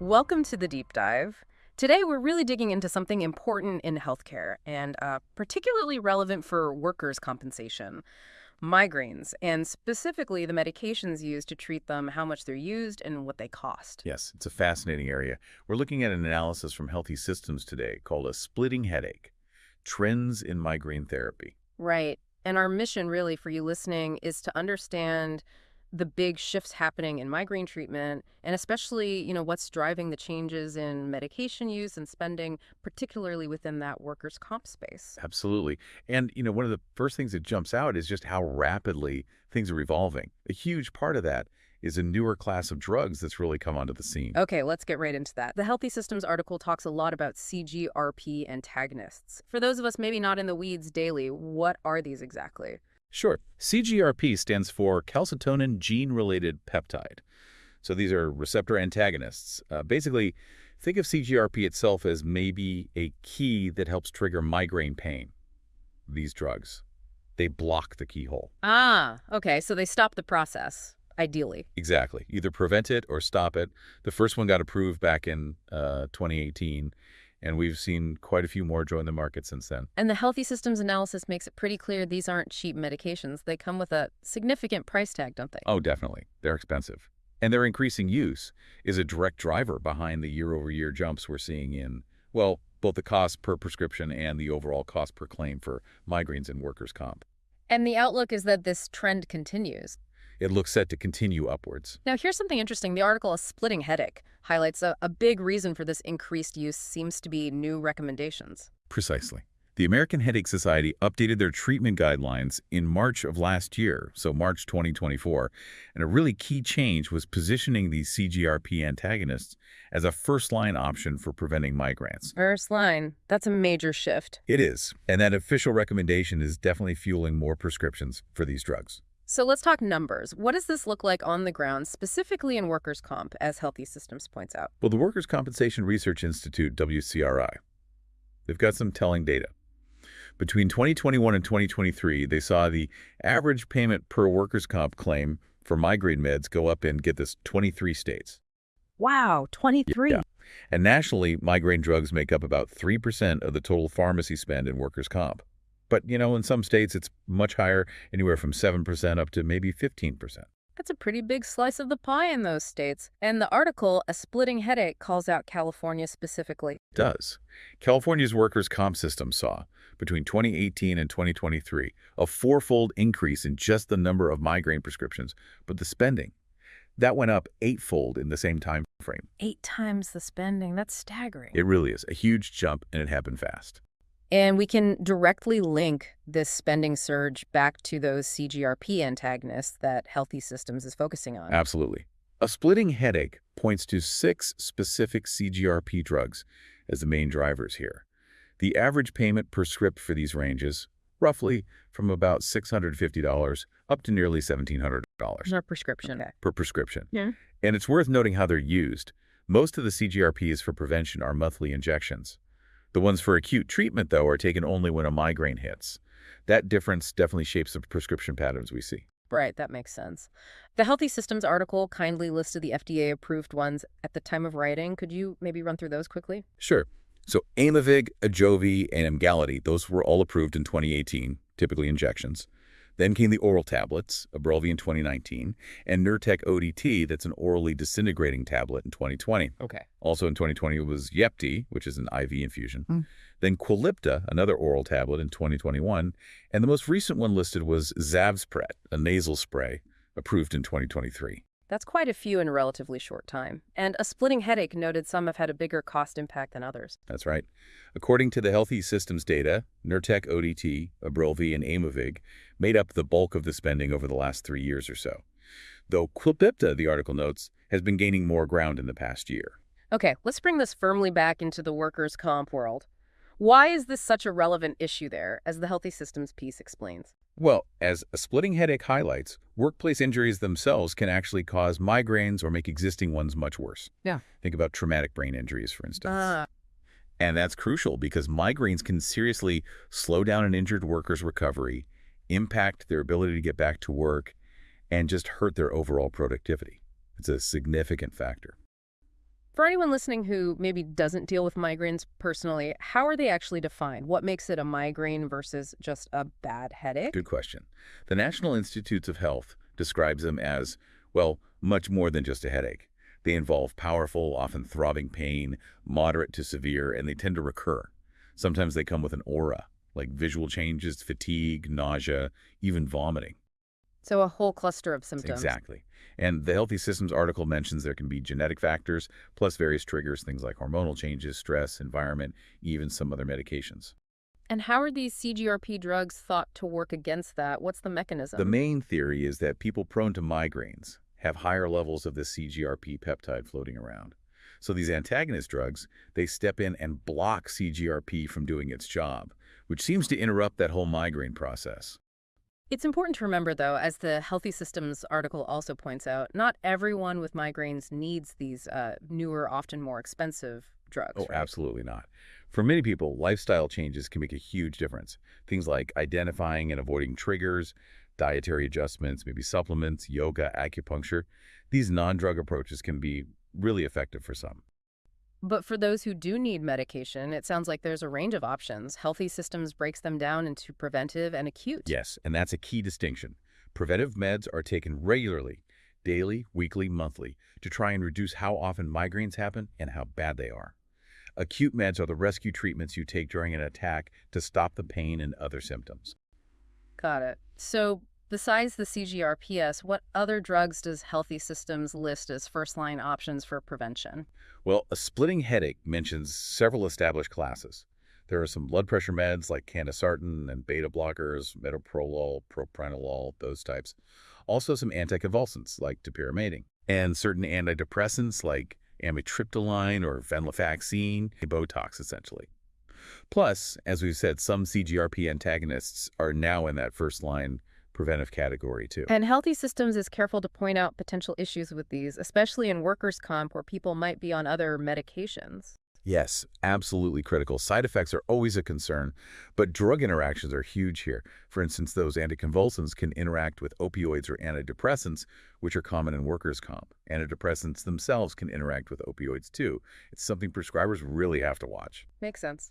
Welcome to the deep dive. Today, we're really digging into something important in healthcare and particularly relevant for workers' compensation, migraines, and specifically the medications used to treat them, how much they're used, and what they cost. Yes, it's a fascinating area. We're looking at an analysis from Healthy Systems today called a splitting headache, trends in migraine therapy. Right. And our mission, really, for you listening, is to understand the big shifts happening in migraine treatment and especially, what's driving the changes in medication use and spending, particularly within that workers' comp space. Absolutely. And, one of the first things that jumps out is just how rapidly things are evolving. A huge part of that is a newer class of drugs that's really come onto the scene. Okay, let's get right into that. The Healthy Systems article talks a lot about CGRP antagonists. For those of us maybe not in the weeds daily, what are these exactly? Sure. CGRP stands for calcitonin gene-related peptide. So these are receptor antagonists. Basically, think of CGRP itself as maybe a key that helps trigger migraine pain. These drugs, they block the keyhole. Ah, okay, so they stop the process, ideally. Exactly. Either prevent it or stop it. The first one got approved back in 2018, and we've seen quite a few more join the market since then. And the Healthy Systems analysis makes it pretty clear these aren't cheap medications. They come with a significant price tag, don't they? Oh, definitely. They're expensive. And their increasing use is a direct driver behind the year-over-year jumps we're seeing in, well, both the cost per prescription and the overall cost per claim for migraines and workers' comp. And the outlook is that this trend continues. It looks set to continue upwards. Now, here's something interesting. The article, A Splitting Headache, highlights a big reason for this increased use seems to be new recommendations. Precisely. The American Headache Society updated their treatment guidelines in March of last year, so March 2024, and a really key change was positioning these CGRP antagonists as a first-line option for preventing migraines. First line, that's a major shift. It is, and that official recommendation is definitely fueling more prescriptions for these drugs. So let's talk numbers. What does this look like on the ground, specifically in workers' comp, as Healthy Systems points out? Well, the Workers' Compensation Research Institute, WCRI, they've got some telling data. Between 2021 and 2023, they saw the average payment per workers' comp claim for migraine meds go up in, get this, 23 states. Wow, 23. Yeah. And nationally, migraine drugs make up about 3% of the total pharmacy spend in workers' comp. But, in some states, it's much higher, anywhere from 7% up to maybe 15%. That's a pretty big slice of the pie in those states. And the article, A Splitting Headache, calls out California specifically. It does. California's workers' comp system saw, between 2018 and 2023, a fourfold increase in just the number of migraine prescriptions, but the spending, that went up eightfold in the same time frame. 8 times the spending. That's staggering. It really is. A huge jump, and it happened fast. And we can directly link this spending surge back to those CGRP antagonists that Healthy Systems is focusing on. Absolutely. A splitting headache points to 6 specific CGRP drugs as the main drivers here. The average payment per script for these ranges, roughly from about $650 up to nearly $1,700. Per prescription. Okay. Per prescription. Yeah. And it's worth noting how they're used. Most of the CGRPs for prevention are monthly injections. The ones for acute treatment, though, are taken only when a migraine hits. That difference definitely shapes the prescription patterns we see. Right, that makes sense. The Healthy Systems article kindly listed the FDA-approved ones at the time of writing. Could you maybe run through those quickly? Sure. So Aimovig, Ajovy, and Emgality, those were all approved in 2018, typically injections. Then came the oral tablets, Ubrelvy in 2019, and Nurtec ODT, that's an orally disintegrating tablet, in 2020. Okay. Also in 2020 was Yepti, which is an IV infusion. Then Qulipta, another oral tablet, in 2021. And the most recent one listed was Zavzpret, a nasal spray, approved in 2023. That's quite a few in a relatively short time. And A Splitting Headache noted some have had a bigger cost impact than others. That's right. According to the Healthy Systems data, Nurtec ODT, Ubrelvy, and Aimovig made up the bulk of the spending over the last 3 years or so. Though Qulipta, the article notes, has been gaining more ground in the past year. Okay, let's bring this firmly back into the workers' comp world. Why is this such a relevant issue there, as the Healthy Systems piece explains? Well, as A Splitting Headache highlights, workplace injuries themselves can actually cause migraines or make existing ones much worse. Yeah. Think about traumatic brain injuries, for instance. And that's crucial because migraines can seriously slow down an injured worker's recovery, impact their ability to get back to work, and just hurt their overall productivity. It's a significant factor. For anyone listening who maybe doesn't deal with migraines personally, how are they actually defined? What makes it a migraine versus just a bad headache? Good question. The National Institutes of Health describes them as, well, much more than just a headache. They involve powerful, often throbbing pain, moderate to severe, and they tend to recur. Sometimes they come with an aura, like visual changes, fatigue, nausea, even vomiting. So a whole cluster of symptoms. Exactly. And the Healthy Systems article mentions there can be genetic factors, plus various triggers, things like hormonal changes, stress, environment, even some other medications. And how are these CGRP drugs thought to work against that? What's the The mechanism? main theory is that people prone to migraines have higher levels of the CGRP peptide floating around. So these antagonist drugs, they step in and block CGRP from doing its job, which seems to interrupt that whole migraine process. It's important to remember, though, as the Healthy Systems article also points out, not everyone with migraines needs these newer, often more expensive drugs, Oh, right? absolutely not. For many people, lifestyle changes can make a huge difference. Things like identifying and avoiding triggers, dietary adjustments, maybe supplements, yoga, acupuncture. These non-drug approaches can be really effective for some. But for those who do need medication, it sounds like there's a range of options. Healthy Systems breaks them down into preventive and acute. Yes, and that's a key distinction. Preventive meds are taken regularly, daily, weekly, monthly, to try and reduce how often migraines happen and how bad they are. Acute meds are the rescue treatments you take during an attack to stop the pain and other symptoms. Got it. So besides the CGRPS, what other drugs does Healthy Systems list as first-line options for prevention? Well, a splitting headache mentions several established classes. There are some blood pressure meds like candesartan and beta blockers, metoprolol, propranolol, those types. Also some anticonvulsants like topiramate, and certain antidepressants like amitriptyline or venlafaxine, Botox essentially. Plus, as we've said, some CGRP antagonists are now in that first-line preventive category too. And Healthy Systems is careful to point out potential issues with these, especially in workers' comp where people might be on other medications. Yes, absolutely critical. Side effects are always a concern, but drug interactions are huge here. For instance, those anticonvulsants can interact with opioids or antidepressants, which are common in workers' comp. Antidepressants themselves can interact with opioids too. It's something prescribers really have to watch. Makes sense.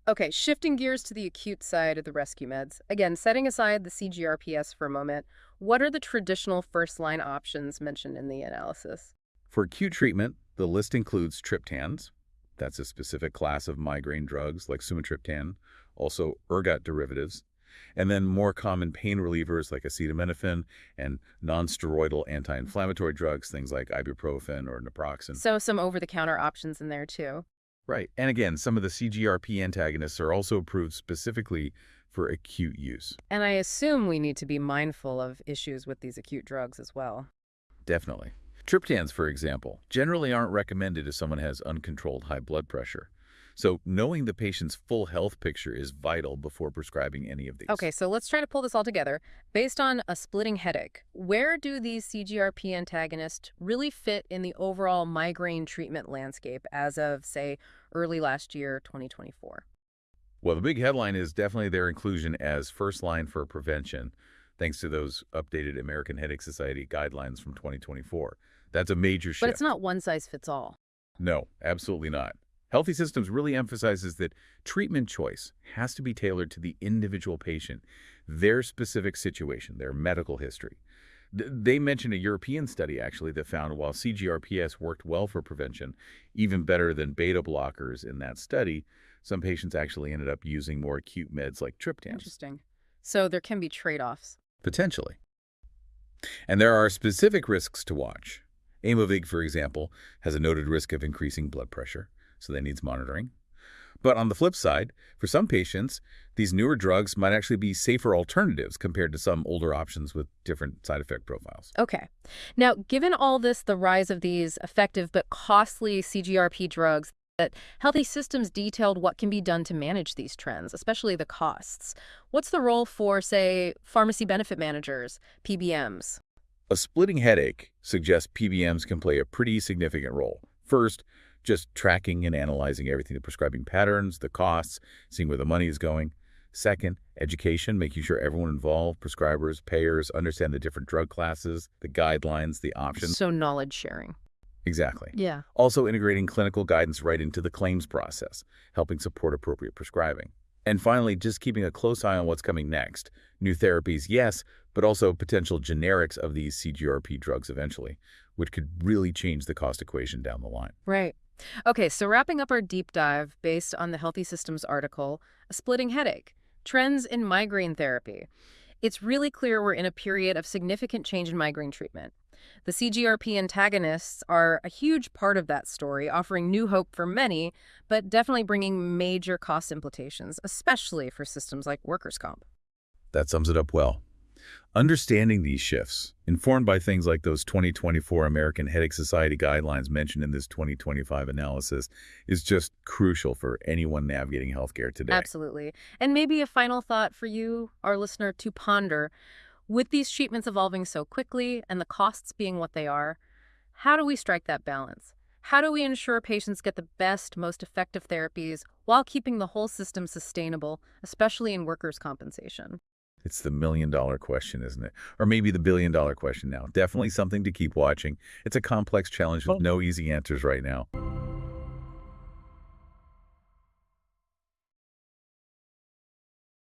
Okay, shifting gears to the acute side of the rescue meds. Again, setting aside the CGRPS for a moment, what are the traditional first-line options mentioned in the analysis? For acute treatment, the list includes triptans. That's a specific class of migraine drugs like sumatriptan, also ergot derivatives, and then more common pain relievers like acetaminophen and nonsteroidal anti-inflammatory drugs, things like ibuprofen or naproxen. So some over-the-counter options in there too. Right. And again, some of the CGRP antagonists are also approved specifically for acute use. And I assume we need to be mindful of issues with these acute drugs as well. Definitely. Triptans, for example, generally aren't recommended if someone has uncontrolled high blood pressure. So knowing the patient's full health picture is vital before prescribing any of these. Okay, so let's try to pull this all together. Based on a splitting headache, where do these CGRP antagonists really fit in the overall migraine treatment landscape as of, say, early last year, 2024? Well, the big headline is definitely their inclusion as first line for prevention, thanks to those updated American Headache Society guidelines from 2024. That's a major But it's shift. not one size fits all. No, absolutely not. Healthy Systems really emphasizes that treatment choice has to be tailored to the individual patient, their specific situation, their medical history. They mentioned a European study, actually, that found while CGRPS worked well for prevention, even better than beta blockers in that study, some patients actually ended up using more acute meds like triptans. Interesting. So there can be trade-offs. Potentially. And there are specific risks to watch. Aimovig, for example, has a noted risk of increasing blood pressure, so that needs monitoring. But on the flip side, for some patients, these newer drugs might actually be safer alternatives compared to some older options with different side effect profiles. Okay. Now, given all this, the rise of these effective but costly CGRP drugs, that Healthy Systems detailed what can be done to manage these trends, especially the costs. What's the role for, say, pharmacy benefit managers, PBMs? A splitting headache suggests PBMs can play a pretty significant role. First, just tracking and analyzing everything, the prescribing patterns, the costs, seeing where the money is going. Second, education, making sure everyone involved, prescribers, payers, understand the different drug classes, the guidelines, the options. So knowledge sharing. Exactly. Yeah. Also integrating clinical guidance right into the claims process, helping support appropriate prescribing. And finally, just keeping a close eye on what's coming next. New therapies, yes, but also potential generics of these CGRP drugs eventually, which could really change the cost equation down the line. Right. Okay, so wrapping up our deep dive based on the Healthy Systems article, A Splitting Headache, Trends in Migraine Therapy. It's really clear we're in a period of significant change in migraine treatment. The CGRP antagonists are a huge part of that story, offering new hope for many, but definitely bringing major cost implications, especially for systems like workers' comp. That sums it up well. Understanding these shifts, informed by things like those 2024 American Headache Society guidelines mentioned in this 2025 analysis, is just crucial for anyone navigating healthcare today. Absolutely. And maybe a final thought for you, our listener, to ponder. With these treatments evolving so quickly and the costs being what they are, how do we strike that balance? How do we ensure patients get the best, most effective therapies while keeping the whole system sustainable, especially in workers' compensation? It's the million-dollar question, isn't it? Or maybe the billion-dollar question now. Definitely something to keep watching. It's a complex challenge with no easy answers right now.